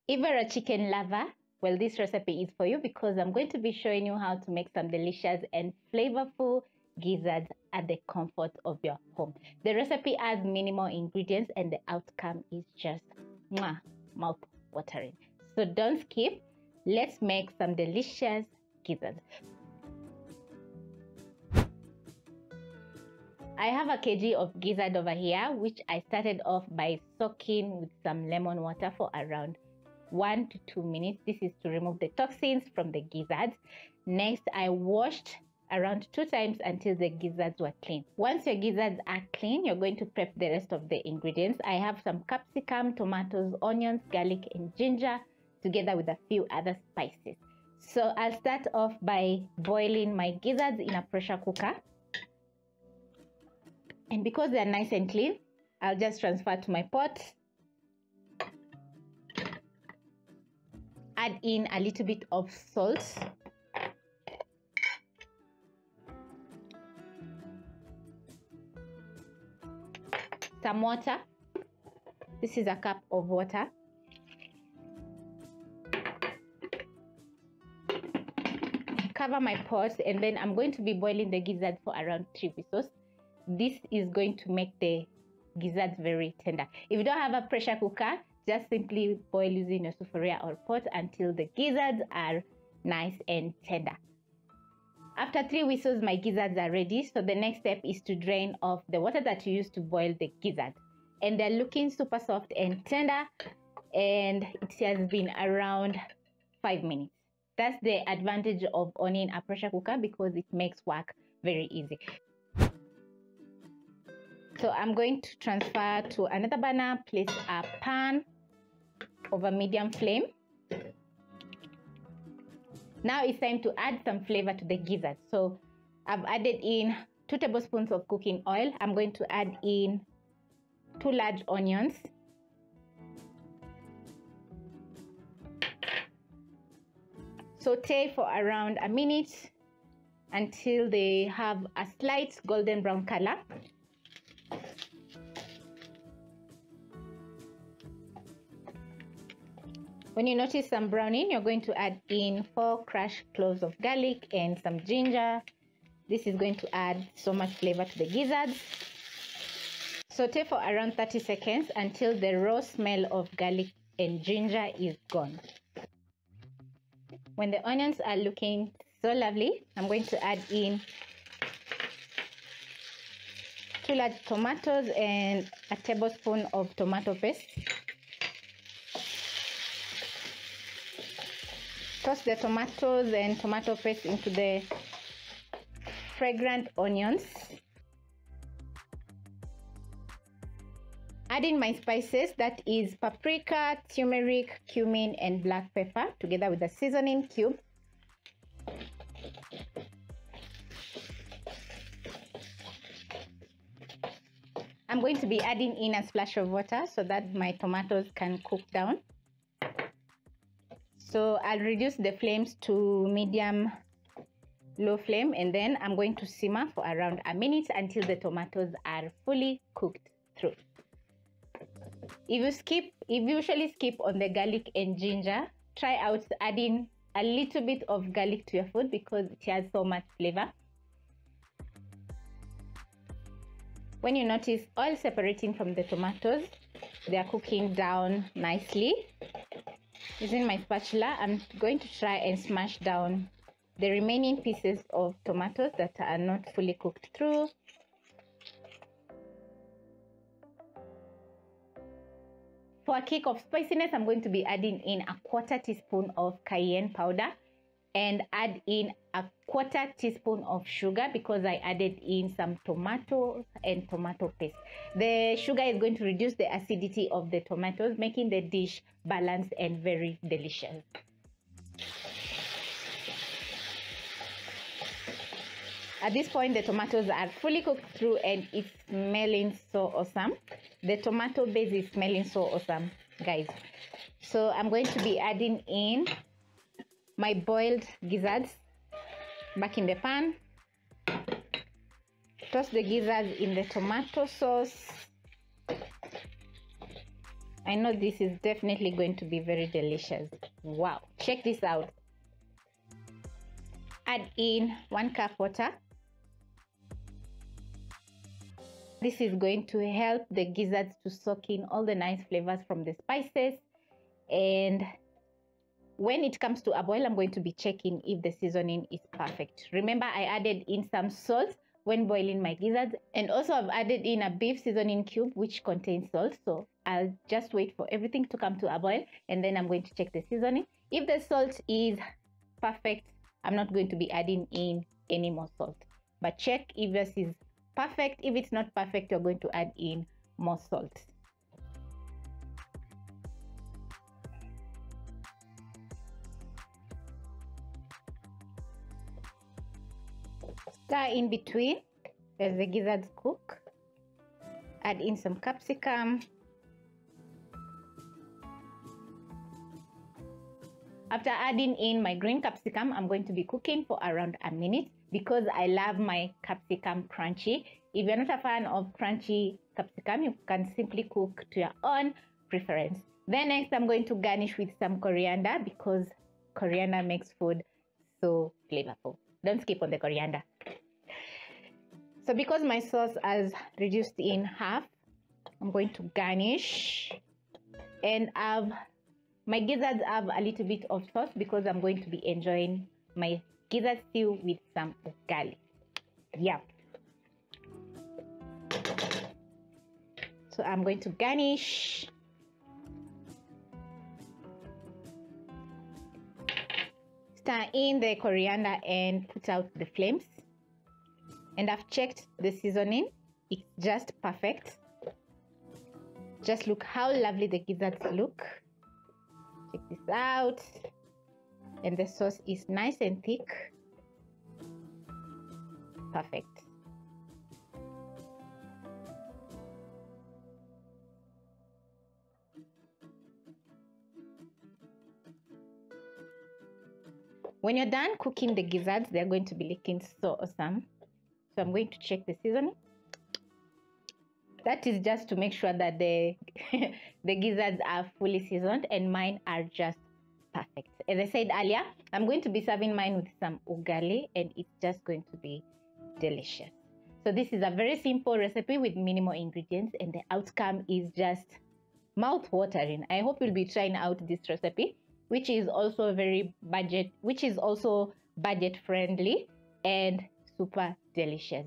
If you're a chicken lover, well, this recipe is for you because I'm going to be showing you how to make some delicious and flavorful gizzards at the comfort of your home. The recipe has minimal ingredients and the outcome is just mouth-watering. So don't skip. Let's make some delicious gizzards. I have a kg of gizzard over here, which I started off by soaking with some lemon water for around 1 to 2 minutes. This is to remove the toxins from the gizzards. Next, I washed around 2 times until the gizzards were clean. Once your gizzards are clean, you're going to prep the rest of the ingredients. I have some capsicum, tomatoes, onions, garlic, and ginger, together with a few other spices. So I'll start off by boiling my gizzards in a pressure cooker. And because they're nice and clean, I'll just transfer to my pot. Add in a little bit of salt. Some water. This is a cup of water. Cover my pot, and then I'm going to be boiling the gizzards for around 3 whistles. This is going to make the gizzards very tender. If you don't have a pressure cooker, just simply boil using your sufuria or pot until the gizzards are nice and tender. After 3 whistles, my gizzards are ready. So the next step is to drain off the water that you used to boil the gizzards. And they're looking super soft and tender, and it has been around 5 minutes. That's the advantage of owning a pressure cooker because it makes work very easy. So I'm going to transfer to another burner, place a pan over medium flame. Now it's time to add some flavor to the gizzards. So I've added in 2 tablespoons of cooking oil. I'm going to add in 2 large onions. Saute for around a minute until they have a slight golden brown color. When you notice some browning, you're going to add in 4 crushed cloves of garlic and some ginger. This is going to add so much flavor to the gizzards. Saute for around 30 seconds until the raw smell of garlic and ginger is gone. When the onions are looking so lovely, I'm going to add in 2 large tomatoes and a tablespoon of tomato paste. Toss the tomatoes and tomato paste into the fragrant onions. Add in my spices, that is paprika, turmeric, cumin, and black pepper, together with the seasoning cube. I'm going to be adding in a splash of water so that my tomatoes can cook down. So I'll reduce the flames to medium low flame, and then I'm going to simmer for around a minute until the tomatoes are fully cooked through. If you usually skip on the garlic and ginger, try out adding a little bit of garlic to your food because it has so much flavor. When you notice oil separating from the tomatoes, they are cooking down nicely. Using my spatula, I'm going to try and smash down the remaining pieces of tomatoes that are not fully cooked through. For a kick of spiciness, I'm going to be adding in a 1/4 teaspoon of cayenne powder and add in a 1/4 teaspoon of sugar because I added in some tomatoes and tomato paste. The sugar is going to reduce the acidity of the tomatoes, making the dish balanced and very delicious. At this point, the tomatoes are fully cooked through and it's smelling so awesome. The tomato base is smelling so awesome, guys. So I'm going to be adding in my boiled gizzards back in the pan. Toss the gizzards in the tomato sauce. I know this is definitely going to be very delicious. Wow, check this out. Add in 1 cup water. This is going to help the gizzards to soak in all the nice flavors from the spices. And when it comes to a boil, I'm going to be checking if the seasoning is perfect. Remember, I added in some salt when boiling my gizzards, and also I've added in a beef seasoning cube which contains salt. So I'll just wait for everything to come to a boil, and then I'm going to check the seasoning. If the salt is perfect, I'm not going to be adding in any more salt, but check if this is perfect. If it's not perfect, you're going to add in more salt. Stir in between as the gizzards cook. Add in some capsicum. After adding in my green capsicum, I'm going to be cooking for around a minute because I love my capsicum crunchy. If you're not a fan of crunchy capsicum, you can simply cook to your own preference. Then next, I'm going to garnish with some coriander because coriander makes food so flavorful. Don't skip on the coriander. So because my sauce has reduced in half, I'm going to garnish, and my gizzards have a little bit of sauce because I'm going to be enjoying my gizzard stew with some ugali. Yeah. So I'm going to garnish. Stir in the coriander and put out the flames. And I've checked the seasoning. It's just perfect. Just look how lovely the gizzards look. Check this out. And the sauce is nice and thick. Perfect. When you're done cooking the gizzards, they're going to be looking so awesome. So I'm going to check the seasoning. That is just to make sure that the gizzards are fully seasoned, and mine are just perfect. As I said earlier, I'm going to be serving mine with some ugali, and it's just going to be delicious. So this is a very simple recipe with minimal ingredients, and the outcome is just mouth-watering. I hope you'll be trying out this recipe, which is also budget friendly and super delicious.